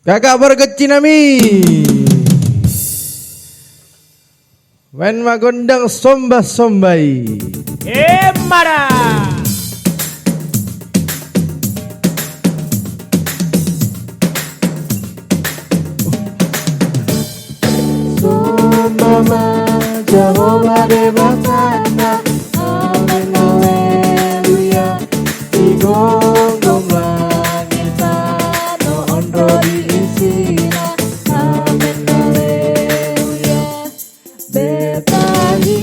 Kakak berkecinami Wen magondang sombai. Mara. Sombama Jehovah de Batana. Amen, haleluya. Digong-gong langita no ondro diisina. Amen, haleluya. Betahi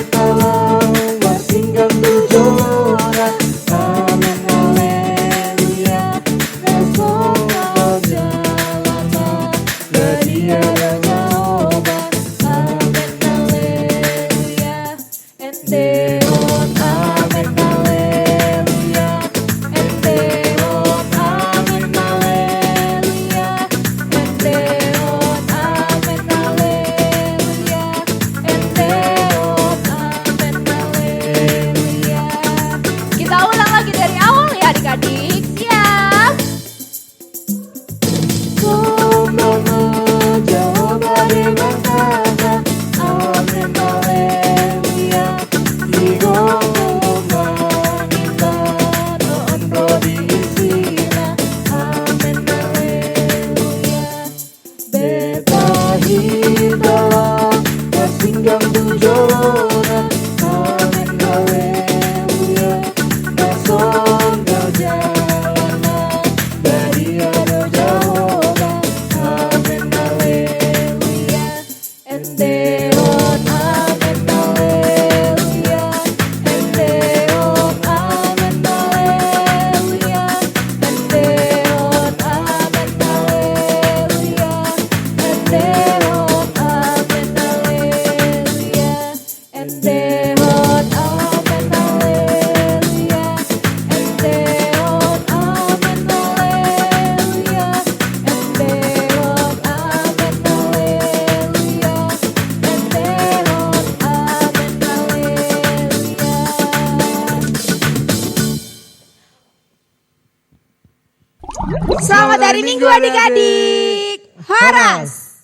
talang wasinggang tujora. Amen, haleluya. Nasong jalana Ladia dan Jehovah. Amen, haleluya. Endeon, amen, haleluya. Endeon, amen, haleluya. Endeon, amen, haleluya. Endeon, amen, haleluya. Kita ulang lagi dari awal ya adik-adik. Siap? Sombama Jehovah de Batana. Amen, haleluya. Digong-gong langita no ondro diisina. Amen, haleluya. Betahi talang wasinggang tujora. Amen, haleluya. Nasong jalana dari ada Jehovah. Amen, haleluya. Endeon, amen, haleluya. Endeon, amen, haleluya. Endeon, amen, haleluya. Endeon, amen, haleluya. Endeon, amen, haleluya. Endeon, amen, haleluya. Endeon, amen, haleluya. Endeon, amen, haleluya. Selamat hari Minggu adik-adik. Horas.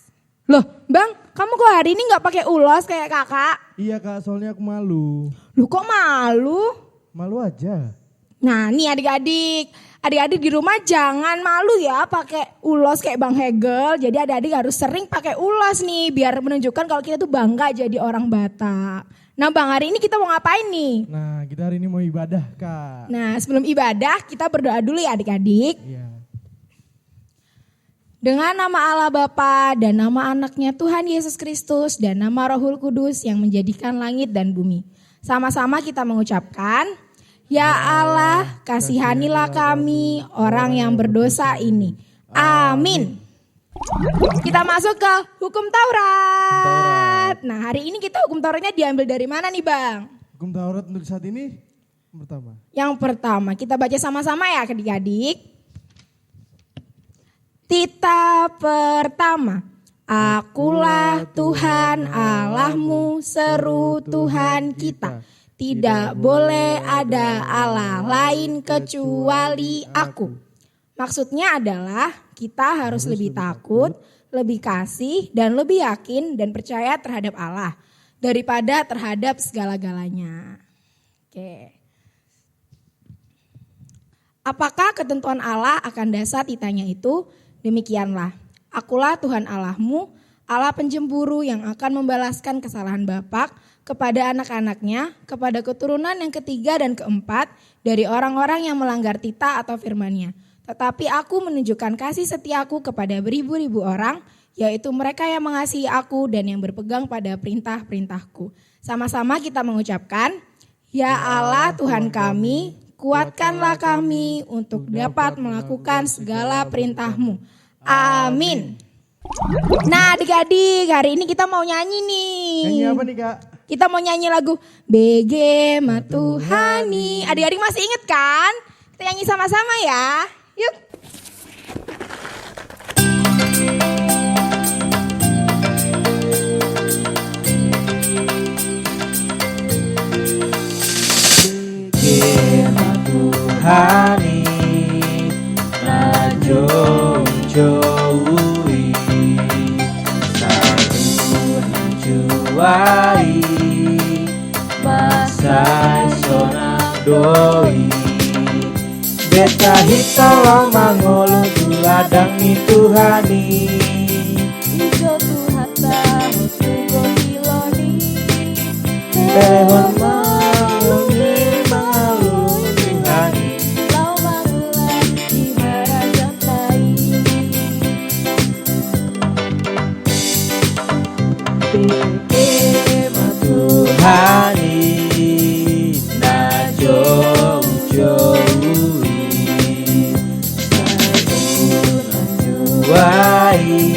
Loh, Bang, kamu kok hari ini nggak pakai ulos kayak kakak? Iya kak, soalnya aku malu. Lu kok malu? Malu aja. Nah, nih adik-adik. Adik-adik di rumah jangan malu ya pakai ulos kayak Bang Hegel. Jadi adik-adik harus sering pakai ulos nih biar menunjukkan kalau kita tuh bangga jadi orang Batak. Nah, Bang, hari ini kita mau ngapain nih? Nah, kita hari ini mau ibadah kak. Nah, sebelum ibadah kita berdoa dulu ya adik-adik. Iya. Dengan nama Allah Bapa dan nama anaknya Tuhan Yesus Kristus dan nama Rohul Kudus yang menjadikan langit dan bumi. Sama-sama kita mengucapkan, Ya Allah, kasihanilah kami orang yang berdosa ini. Amin. Kita masuk ke hukum Taurat. Nah, hari ini kita hukum Tauratnya diambil dari mana nih, Bang? Hukum Taurat untuk saat ini pertama. Yang pertama, kita baca sama-sama ya adik-adik. Tita pertama, Akulah Tuhan Allahmu, seru Tuhan kita. Tidak boleh ada Allah lain kecuali aku. Maksudnya adalah kita harus lebih takut, lebih kasih, dan lebih yakin dan percaya terhadap Allah daripada terhadap segala-galanya. Oke. Apakah ketentuan Allah akan dasar titanya itu? Demikianlah, Akulah Tuhan Allahmu, Allah penjemburu yang akan membalaskan kesalahan bapak kepada anak-anaknya, kepada keturunan yang ketiga dan keempat dari orang-orang yang melanggar titah atau firman-Nya. Tetapi aku menunjukkan kasih setiaku kepada beribu-ribu orang, yaitu mereka yang mengasihi aku dan yang berpegang pada perintah-perintahku. Sama-sama kita mengucapkan, Ya Allah Tuhan kami, kuatkanlah kami untuk dapat melakukan segala perintah-Mu. Amin. Nah adik-adik, hari ini kita mau nyanyi nih. Nyanyi apa nih kak? Kita mau nyanyi lagu BG Matuhani. Adik-adik masih inget kan? Kita nyanyi sama-sama ya. Yuk. Hani Rajong Jowo wai Masai sonang doi Beta hitolong mangolo tuladang ni Tuhani Ijo Tuhan tahu tugo kiloni Behon mangungi mangalung Tuhani Lau mangulan di harajan tai Tuhani na jauh-jauhi wai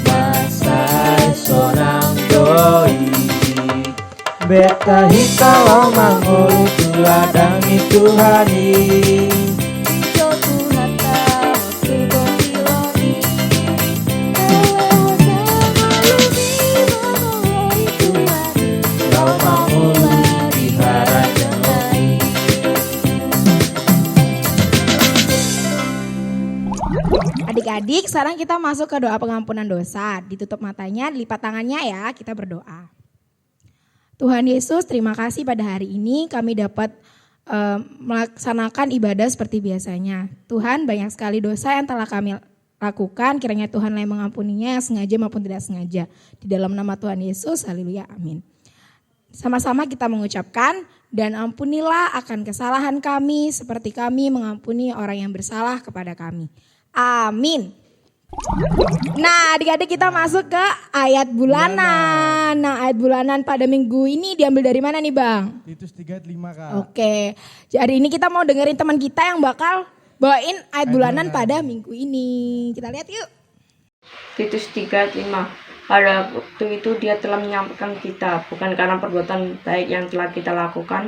Masai sonang doi Beta hitolong mangulu tuladang ni Tuhani Ijo Tuhan tahu tugo kiloni Lewat mangalumi Tuhani Lau mangulu di harajan tai Adik-adik, sekarang kita masuk ke doa pengampunan dosa. Ditutup matanya, dilipat tangannya ya, kita berdoa. Tuhan Yesus, terima kasih pada hari ini kami dapat melaksanakan ibadah seperti biasanya. Tuhan, banyak sekali dosa yang telah kami lakukan, kiranya Tuhan yang mengampuninya yang sengaja maupun tidak sengaja. Di dalam nama Tuhan Yesus, haleluya, amin. Sama-sama kita mengucapkan, dan ampunilah akan kesalahan kami seperti kami mengampuni orang yang bersalah kepada kami. Amin. Nah, adik-adik kita masuk ke ayat bulanan. Nah, ayat bulanan pada minggu ini diambil dari mana nih Bang? Titus 3 ayat 5 Kak. Oke, jadi ini kita mau dengerin teman kita yang bakal bawain ayat bulanan pada minggu ini. Kita lihat yuk. Titus 3 ayat 5. Pada waktu itu dia telah menyampaikan kita, bukan karena perbuatan baik yang telah kita lakukan,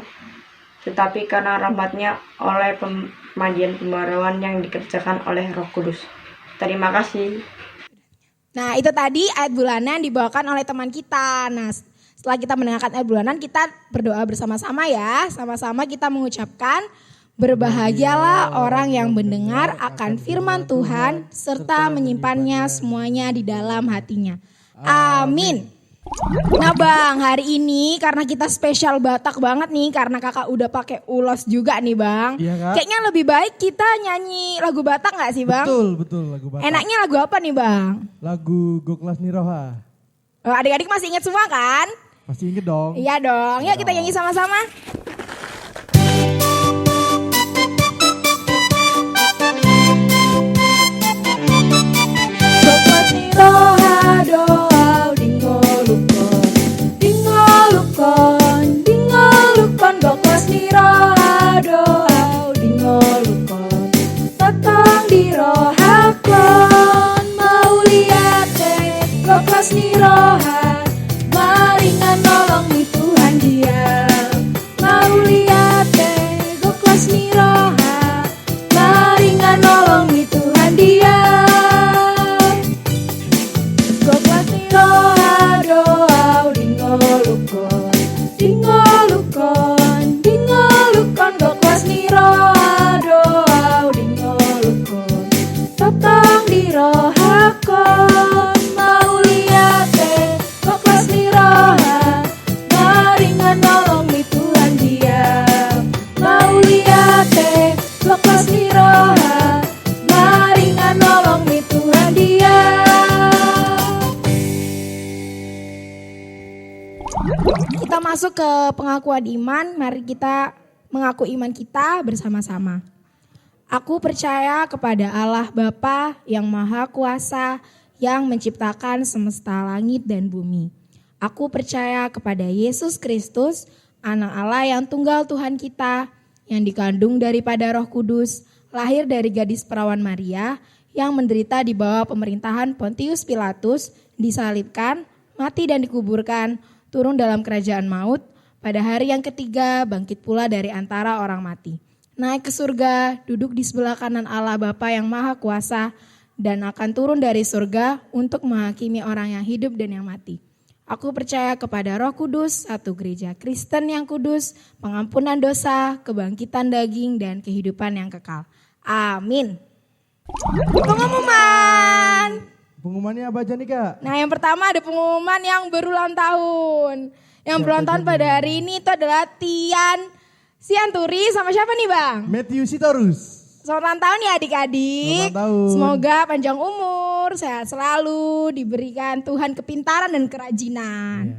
tetapi karena rahmat-Nya oleh pemandian pembaruan yang dikerjakan oleh Roh Kudus. Terima kasih. Nah, itu tadi ayat bulanan dibawakan oleh teman kita. Nah, setelah kita mendengarkan ayat bulanan, kita berdoa bersama-sama ya. Sama-sama kita mengucapkan, berbahagialah orang yang mendengar akan firman Tuhan serta menyimpannya semuanya di dalam hatinya. Amin. Nah Bang, hari ini karena kita spesial Batak banget nih, karena kakak udah pakai ulos juga nih Bang. Iya, Kak. Kayaknya lebih baik kita nyanyi lagu Batak gak sih Bang? Betul lagu Batak. Enaknya lagu apa nih Bang? Lagu Goklas Niroha. Oh, adik-adik masih ingat semua kan? Masih inget dong? Iya dong, yuk kita nyanyi sama-sama. Goklas Niroha doa dingolukon Dingolukon, dingolukon Goklas Niroha doa dingolukon Tatang dirohakon mau lihat Goklas Niroha maringan nolong di Tuhan dia mau lihat Goklas Niroha maringan nolong di Tuhan dia Goklas Niroha doa dingolukon Dingolukon, dingolukon Goklas Niroha doa dingolukon Tatang dirohakon mau lihat Goklas Niroha maringan nolong di Tuhan dia mau lihat Goklas Niroha maringan nolong di Tuhan dia. Kita masuk ke pengakuan iman, mari kita mengaku iman kita bersama-sama. Aku percaya kepada Allah Bapa yang Maha Kuasa yang menciptakan semesta langit dan bumi. Aku percaya kepada Yesus Kristus, Anak Allah yang tunggal Tuhan kita, yang dikandung daripada Roh Kudus, lahir dari gadis perawan Maria, yang menderita di bawah pemerintahan Pontius Pilatus, disalibkan, mati dan dikuburkan, turun dalam kerajaan maut, pada hari yang ketiga bangkit pula dari antara orang mati. Naik ke surga, duduk di sebelah kanan Allah Bapa yang Maha Kuasa, dan akan turun dari surga untuk menghakimi orang yang hidup dan yang mati. Aku percaya kepada Roh Kudus, satu gereja Kristen yang kudus, pengampunan dosa, kebangkitan daging, dan kehidupan yang kekal. Amin. Pengumuman. Pengumumannya apa aja nih Kak? Nah yang pertama ada pengumuman yang berulang tahun. Yang berulang tahun pada hari ini itu adalah Tian Sianturi sama siapa nih Bang? Matthew Sitorus. Selamat ulang tahun ya adik-adik. Selamat ulang tahun. Semoga panjang umur, sehat selalu, diberikan Tuhan kepintaran dan kerajinan.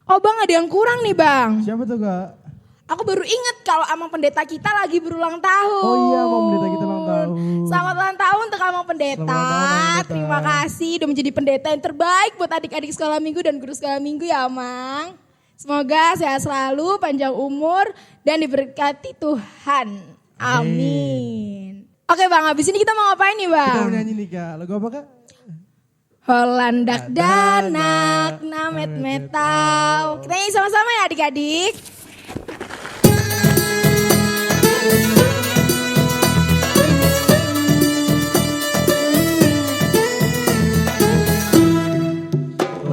Oh Bang ada yang kurang nih Bang. Siapa tuh Kak? Aku baru inget kalau Amang Pendeta kita lagi berulang tahun. Oh iya, Amang Pendeta kita ulang tahun. Selamat ulang tahun untuk Amang Pendeta. Selamat ulang tahun, Amang Pendeta. Terima kasih udah menjadi pendeta yang terbaik buat adik-adik sekolah minggu dan guru sekolah minggu ya Amang. Semoga sehat selalu, panjang umur dan diberkati Tuhan. Amin. Oke Bang, habis ini kita mau ngapain nih Bang? Kita mau nyanyi nih Kak. Lagu apa Kak? Holandak danak namet metau. Kita nyanyi sama-sama ya adik-adik.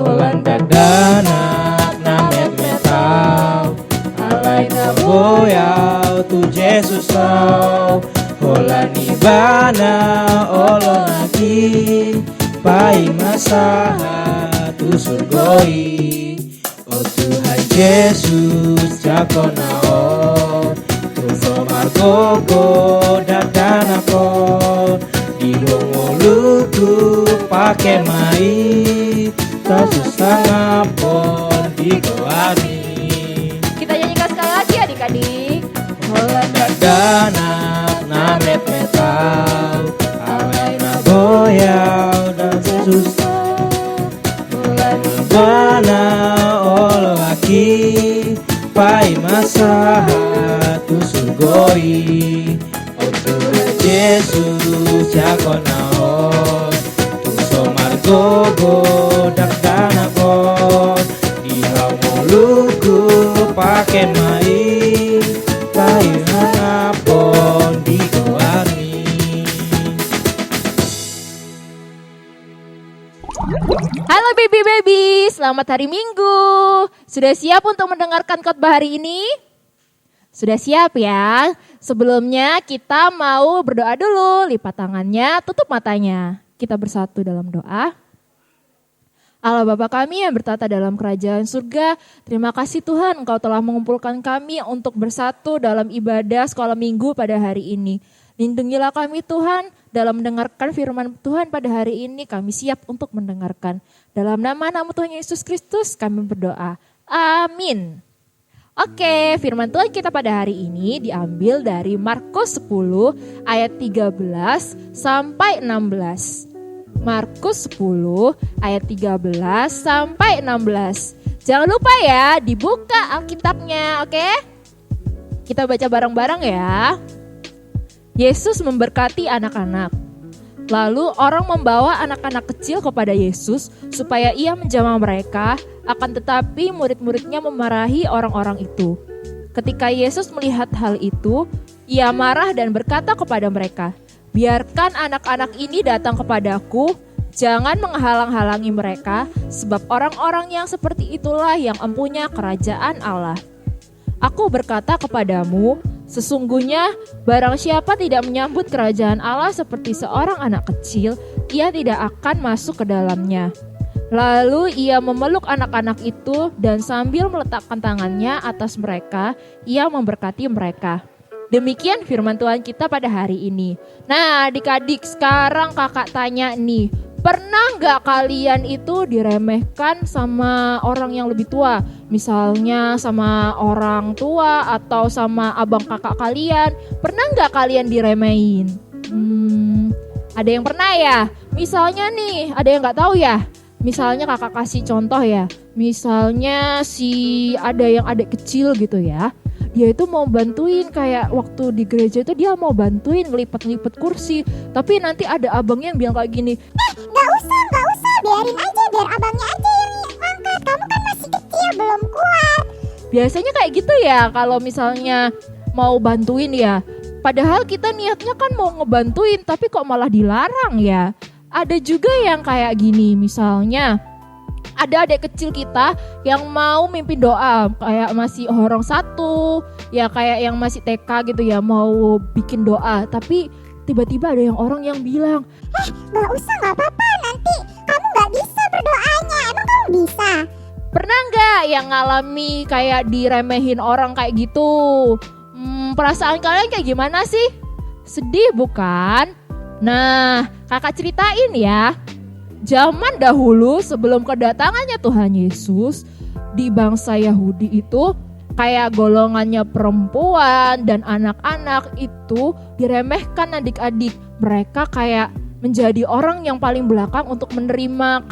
Holanda danak namet metau alai na boyau tu Jesus sau holani bana olo lagi pai masaha tu surgoi o Tuhan Yesus jakonao tu somargogo dadanako di hongoluku pake mai susah ngapon di goani. Kita nyanyikan sekali lagi adik-adik. Holanda danak namet metau alai na boyau dan susah holani bana olo aki pai masaha tu surgoi o Tuhan Yesus jakonao tu somargogo pakai mai bayar pon di goani. Halo baby, selamat hari Minggu. Sudah siap untuk mendengarkan khotbah hari ini? Sudah siap ya? Sebelumnya kita mau berdoa dulu, lipat tangannya, tutup matanya. Kita bersatu dalam doa. Allah Bapa kami yang bertata dalam kerajaan surga, terima kasih Tuhan Engkau telah mengumpulkan kami untuk bersatu dalam ibadah sekolah minggu pada hari ini. Lindungilah kami Tuhan dalam mendengarkan firman Tuhan pada hari ini, kami siap untuk mendengarkan. Dalam nama Tuhan Yesus Kristus kami berdoa, amin. Oke, firman Tuhan kita pada hari ini diambil dari Markus 10 ayat 13 sampai 16. Markus 10 ayat 13 sampai 16. Jangan lupa ya dibuka Alkitabnya, oke? Kita baca bareng-bareng ya. Yesus memberkati anak-anak. Lalu orang membawa anak-anak kecil kepada Yesus supaya ia menjamah mereka, akan tetapi murid-muridnya memarahi orang-orang itu. Ketika Yesus melihat hal itu, ia marah dan berkata kepada mereka, biarkan anak-anak ini datang kepadaku, jangan menghalang-halangi mereka, sebab orang-orang yang seperti itulah yang empunya kerajaan Allah. Aku berkata kepadamu, sesungguhnya barang siapa tidak menyambut kerajaan Allah seperti seorang anak kecil, ia tidak akan masuk ke dalamnya. Lalu ia memeluk anak-anak itu dan sambil meletakkan tangannya atas mereka, ia memberkati mereka. Demikian firman Tuhan kita pada hari ini. Nah adik-adik, sekarang kakak tanya nih, pernah gak kalian itu diremehkan sama orang yang lebih tua? Misalnya sama orang tua atau sama abang kakak kalian. Pernah gak kalian diremehin? Ada yang pernah ya? Misalnya nih, ada yang gak tahu ya? Misalnya kakak kasih contoh ya. Misalnya ada yang adik kecil gitu ya. Dia itu mau bantuin kayak waktu di gereja itu dia mau bantuin ngelipet-ngelipet kursi. Tapi nanti ada abangnya yang bilang kayak gini, Gak usah, biarin aja, biar abangnya aja yang angkat. Kamu kan masih kecil, belum kuat. biasanya kayak gitu ya kalau misalnya mau bantuin ya. Padahal kita niatnya kan mau ngebantuin tapi kok malah dilarang ya. Ada juga yang kayak gini, misalnya ada adik kecil kita yang mau mimpin doa kayak masih orang satu, ya kayak yang masih TK gitu ya, mau bikin doa. Tapi tiba-tiba ada orang yang bilang, Gak usah, gak apa-apa, nanti kamu berdoanya? Emang kamu bisa? Pernah nggak yang ngalami kayak diremehin orang kayak gitu? Perasaan kalian kayak gimana sih? Sedih bukan? Nah, kakak ceritain ya. Zaman dahulu sebelum kedatangannya Tuhan Yesus, di bangsa Yahudi itu kayak golongannya perempuan dan anak-anak itu diremehkan adik-adik. Mereka kayak menjadi orang yang paling belakang untuk menerima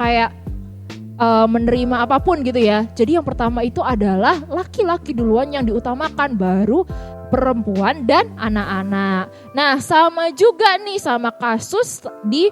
menerima apapun gitu ya. Jadi yang pertama itu adalah laki-laki duluan yang diutamakan, baru perempuan dan anak-anak. Nah, sama juga nih sama kasus di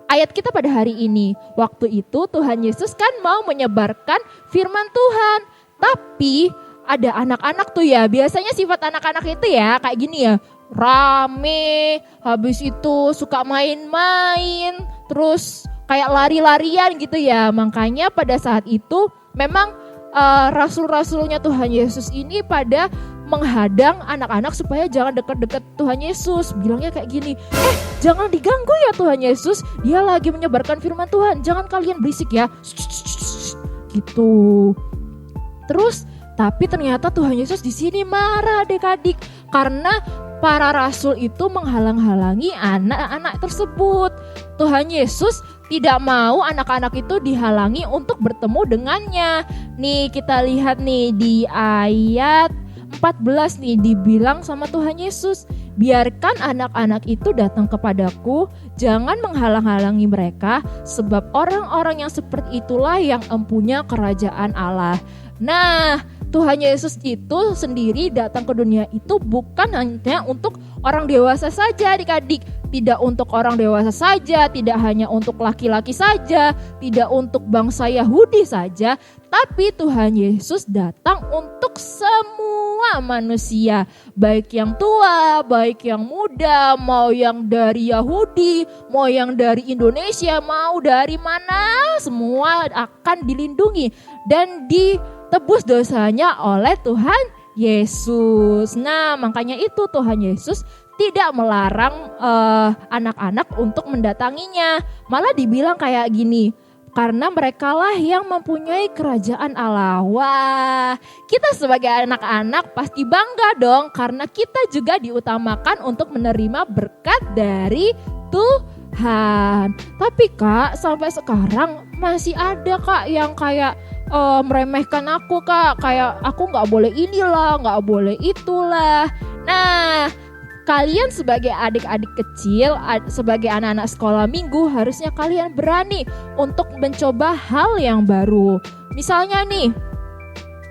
ayat kita pada hari ini. Waktu itu Tuhan Yesus kan mau menyebarkan firman Tuhan. Tapi ada anak-anak tuh ya, biasanya sifat anak-anak itu ya kayak gini ya. Rame, habis itu suka main-main, terus kayak lari-larian gitu ya. Makanya pada saat itu memang rasul-rasulnya Tuhan Yesus ini pada menghadang anak-anak supaya jangan dekat-dekat Tuhan Yesus. Bilangnya kayak gini, jangan diganggu ya Tuhan Yesus, dia lagi menyebarkan firman Tuhan, jangan kalian berisik ya. Gitu. Terus tapi ternyata Tuhan Yesus di sini marah adik-adik karena para rasul itu menghalang-halangi anak-anak tersebut. Tuhan Yesus tidak mau anak-anak itu dihalangi untuk bertemu dengannya. Nih kita lihat nih di ayat 14 nih dibilang sama Tuhan Yesus, biarkan anak-anak itu datang kepadaku, jangan menghalang-halangi mereka, sebab orang-orang yang seperti itulah yang empunya kerajaan Allah. Nah, Tuhan Yesus itu sendiri datang ke dunia itu bukan hanya untuk orang dewasa saja adik-adik. Tidak untuk orang dewasa saja, tidak hanya untuk laki-laki saja, tidak untuk bangsa Yahudi saja. Tapi Tuhan Yesus datang untuk semua manusia. Baik yang tua, baik yang muda, mau yang dari Yahudi, mau yang dari Indonesia, mau dari mana, semua akan dilindungi dan ditebus dosanya oleh Tuhan Yesus. Nah, makanya itu Tuhan Yesus tidak melarang anak-anak untuk mendatanginya. Malah dibilang kayak gini, karena merekalah yang mempunyai kerajaan Allah. Wah, kita sebagai anak-anak pasti bangga dong, karena kita juga diutamakan untuk menerima berkat dari Tuhan. Tapi Kak, sampai sekarang masih ada Kak yang kayak meremehkan aku Kak, kayak aku gak boleh inilah, gak boleh itulah. Nah, kalian sebagai adik-adik kecil, sebagai anak-anak sekolah minggu, harusnya kalian berani untuk mencoba hal yang baru. Misalnya nih,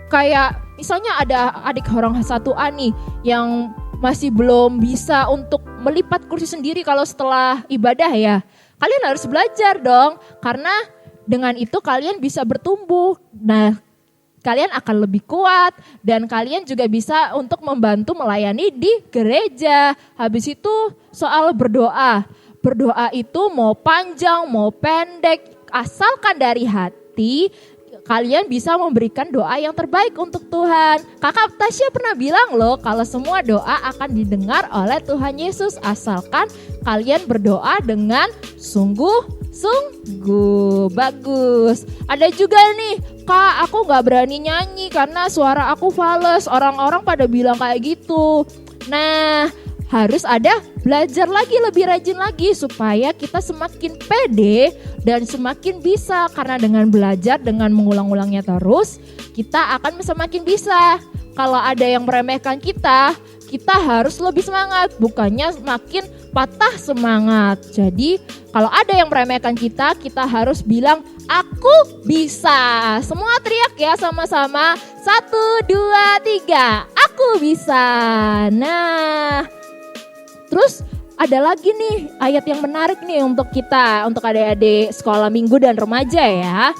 kayak misalnya ada adik orang 1A nih yang masih belum bisa untuk melipat kursi sendiri kalau setelah ibadah ya. Kalian harus belajar dong, karena dengan itu kalian bisa bertumbuh. Nah, kalian akan lebih kuat dan kalian juga bisa untuk membantu melayani di gereja. Habis itu soal berdoa. Berdoa itu mau panjang, mau pendek, asalkan dari hati, kalian bisa memberikan doa yang terbaik untuk Tuhan. Kakak Tasya pernah bilang loh, kalau semua doa akan didengar oleh Tuhan Yesus asalkan kalian berdoa dengan sungguh-sungguh. Bagus. Ada juga nih, Kak, aku gak berani nyanyi karena suara aku fales. Orang-orang pada bilang kayak gitu. Nah, harus ada belajar lagi, lebih rajin lagi supaya kita semakin pede dan semakin bisa. Karena dengan belajar, dengan mengulang-ulangnya terus, kita akan semakin bisa. Kalau ada yang meremehkan kita harus lebih semangat, bukannya makin patah semangat. Jadi kalau ada yang meremehkan kita harus bilang, aku bisa. Semua teriak ya sama-sama. 1, 2, 3, aku bisa. Nah, terus ada lagi nih ayat yang menarik nih untuk kita, untuk adik-adik sekolah minggu dan remaja ya.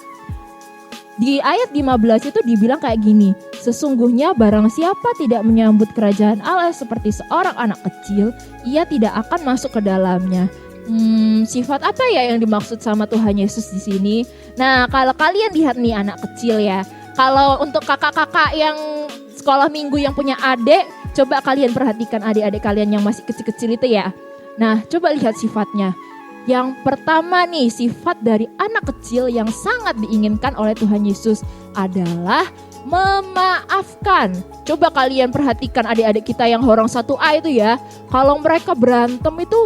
Di ayat 15 itu dibilang kayak gini, sesungguhnya barang siapa tidak menyambut kerajaan Allah seperti seorang anak kecil, ia tidak akan masuk ke dalamnya. Sifat apa ya yang dimaksud sama Tuhan Yesus di sini? Nah, kalau kalian lihat nih anak kecil ya, kalau untuk kakak-kakak yang sekolah minggu yang punya adik, coba kalian perhatikan adik-adik kalian yang masih kecil-kecil itu ya. Nah, coba lihat sifatnya. Yang pertama nih, sifat dari anak kecil yang sangat diinginkan oleh Tuhan Yesus adalah memaafkan. Coba kalian perhatikan adik-adik kita yang orang 1A itu ya. Kalau mereka berantem itu,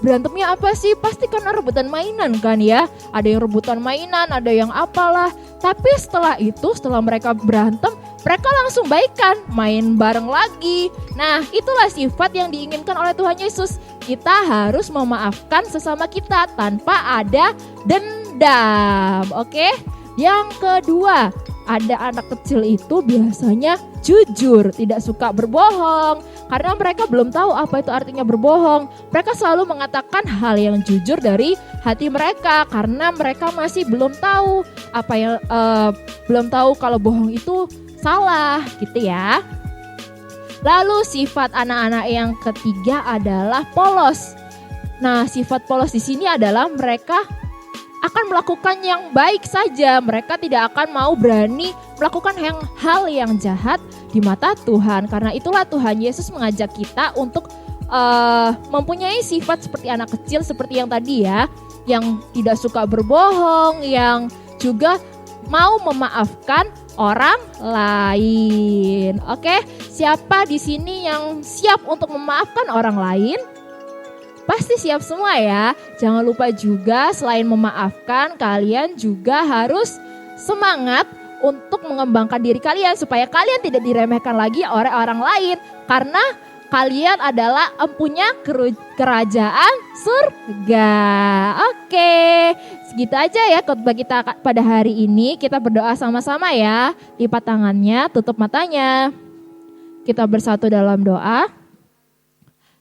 berantemnya apa sih? Pasti karena rebutan mainan kan ya. Ada yang rebutan mainan, ada yang apalah. Tapi setelah itu, setelah mereka berantem, mereka langsung baikan, main bareng lagi. Nah, itulah sifat yang diinginkan oleh Tuhan Yesus. Kita harus memaafkan sesama kita tanpa ada dendam. Oke? Yang kedua, ada anak kecil itu biasanya jujur, tidak suka berbohong. Karena mereka belum tahu apa itu artinya berbohong. Mereka selalu mengatakan hal yang jujur dari hati mereka karena mereka masih belum tahu belum tahu kalau bohong itu salah gitu ya. Lalu sifat anak-anak yang ketiga adalah polos. Nah, sifat polos di sini adalah mereka akan melakukan yang baik saja. Mereka tidak akan mau berani melakukan hal yang jahat di mata Tuhan. Karena itulah Tuhan Yesus mengajak kita untuk mempunyai sifat seperti anak kecil seperti yang tadi ya. Yang tidak suka berbohong, yang juga mau memaafkan orang lain. Oke, siapa di sini yang siap untuk memaafkan orang lain? Pasti siap semua ya. Jangan lupa juga selain memaafkan, kalian juga harus semangat untuk mengembangkan diri kalian supaya kalian tidak diremehkan lagi oleh orang lain. Karena kalian adalah empunya kerajaan surga. Oke, segitu aja ya khotbah kita pada hari ini. Kita berdoa sama-sama ya. Lipat tangannya, tutup matanya. Kita bersatu dalam doa.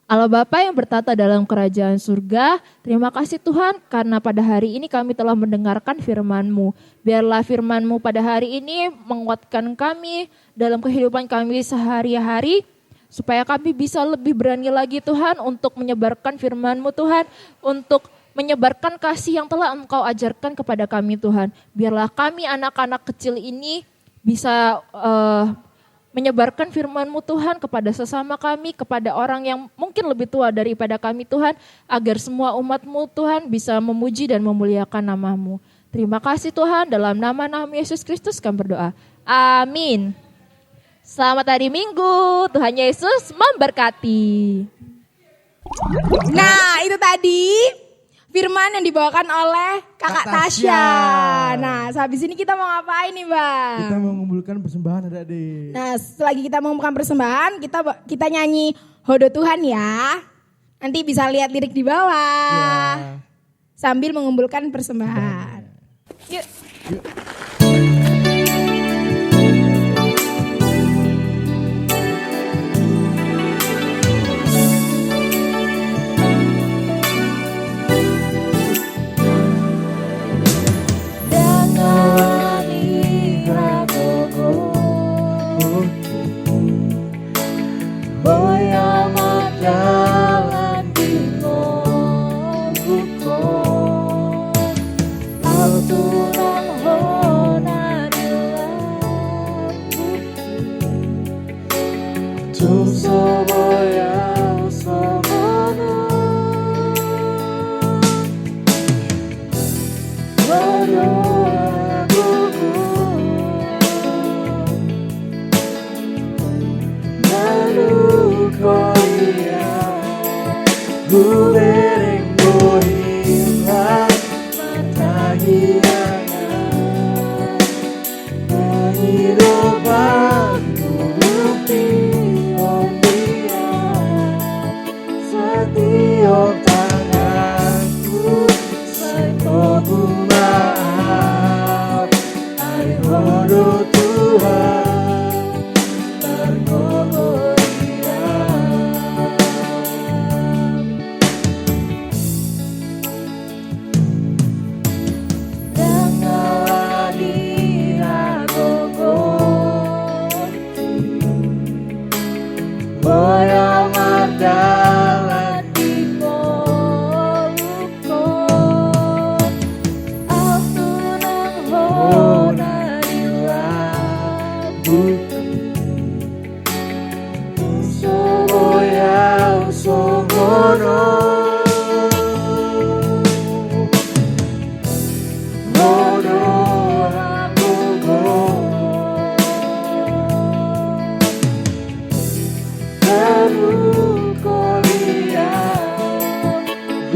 Allah Bapa yang bertata dalam kerajaan surga, terima kasih Tuhan karena pada hari ini kami telah mendengarkan firman-Mu. Biarlah firman-Mu pada hari ini menguatkan kami dalam kehidupan kami sehari-hari, supaya kami bisa lebih berani lagi Tuhan untuk menyebarkan firman-Mu Tuhan, untuk menyebarkan kasih yang telah Engkau ajarkan kepada kami Tuhan. Biarlah kami anak-anak kecil ini bisa menyebarkan firman-Mu Tuhan kepada sesama kami, kepada orang yang mungkin lebih tua daripada kami Tuhan, agar semua umat-Mu Tuhan bisa memuji dan memuliakan nama-Mu. Terima kasih Tuhan, dalam nama Yesus Kristus kami berdoa. Amin. Selamat hari Minggu, Tuhan Yesus memberkati. Nah, itu tadi firman yang dibawakan oleh Kakak Tasya. Nah, habis ini kita mau ngapain nih, Bang? Kita mau mengumpulkan persembahan adik-adik. Nah, selagi kita mengumpulkan persembahan, kita nyanyi Hodo Tuhan ya. Nanti bisa lihat lirik di bawah. Ya. Sambil mengumpulkan persembahan. Yuk.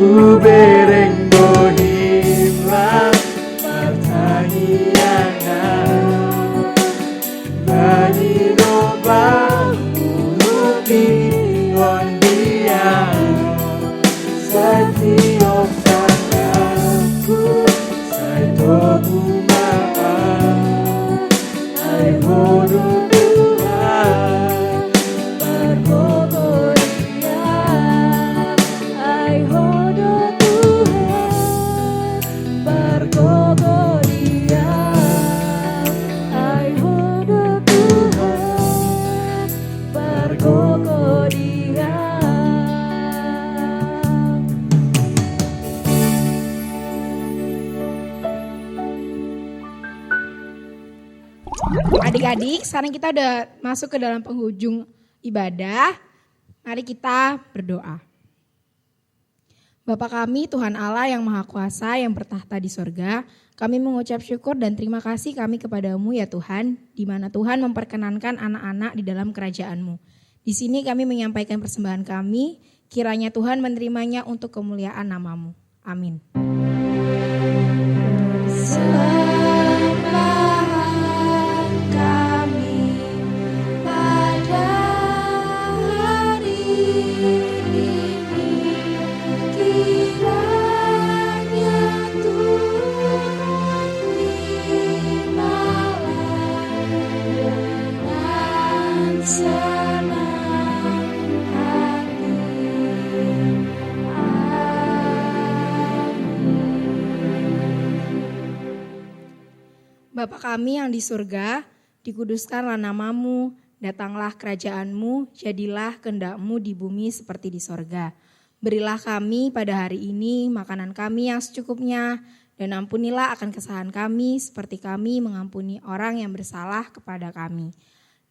ku bereng bohim lang pertanyaan bagi dobang uruti ondian setiap tanganku saya toku maaf ai bodoh Tuhan bergogorian ai bodoh Tuhan bergogorian ai bodoh Tuhan bergogorian. Adik-adik, sekarang kita udah masuk ke dalam penghujung ibadah. Mari kita berdoa. Bapa kami, Tuhan Allah yang Maha Kuasa yang bertahta di sorga, kami mengucap syukur dan terima kasih kami kepadamu ya Tuhan, di mana Tuhan memperkenankan anak-anak di dalam kerajaan-Mu. Di sini kami menyampaikan persembahan kami, kiranya Tuhan menerimanya untuk kemuliaan nama-Mu. Amin. Bapa kami yang di surga, dikuduskanlah nama-Mu, datanglah kerajaan-Mu, jadilah kehendak-Mu di bumi seperti di sorga. Berilah kami pada hari ini makanan kami yang secukupnya, dan ampunilah akan kesalahan kami seperti kami mengampuni orang yang bersalah kepada kami.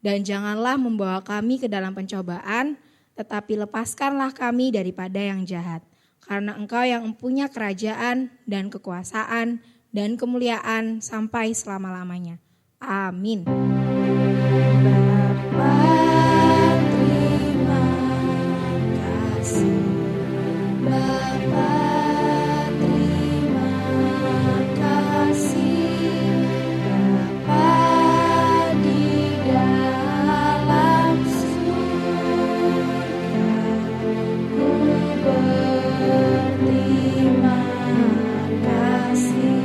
Dan janganlah membawa kami ke dalam pencobaan, tetapi lepaskanlah kami daripada yang jahat. Karena Engkau yang mempunyai kerajaan dan kekuasaan dan kemuliaan sampai selama-lamanya. Amin. Bapa, terima kasih. Bapa, terima kasih. Bapa di dalam surga, ku berterima kasih.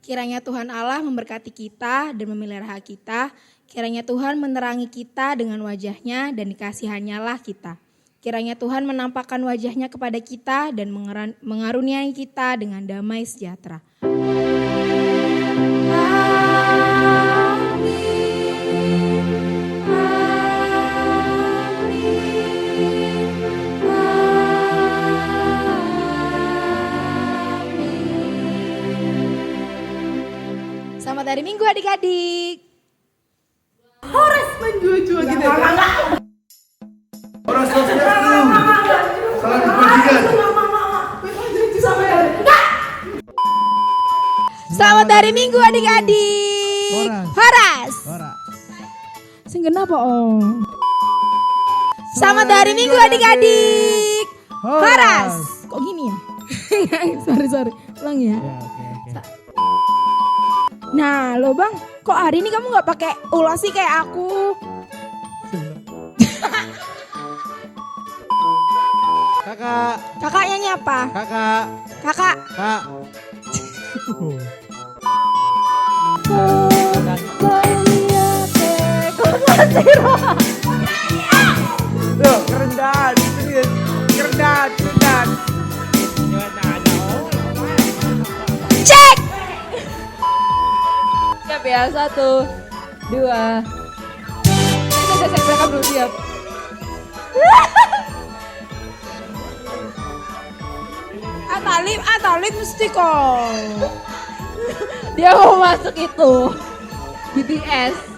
Kiranya Tuhan Allah memberkati kita dan memelihara kita. Kiranya Tuhan menerangi kita dengan wajah-Nya dan dikasihannya-lah kita. Kiranya Tuhan menampakkan wajah-Nya kepada kita dan mengaruniai kita dengan damai sejahtera. Selamat hari Minggu adik-adik. Horas menjual-jual gitu ya. Orang sosial dulu. Salah dibagikan. Selamat hari Minggu adik-adik. Horas. Sing kenapa Om? Selamat hari Minggu adik-adik. Horas. Kok gini ya? sorry. Ulang ya. Nah lo bang, kok hari ini kamu gak pakai ulas sih kayak aku? Kakak. Kakaknya nyapa? Kakak. Loh, kerendahan. Cek. Siap ya, 1, 2. Mereka belum siap. Atalip mesti kok. Dia mau masuk itu BTS.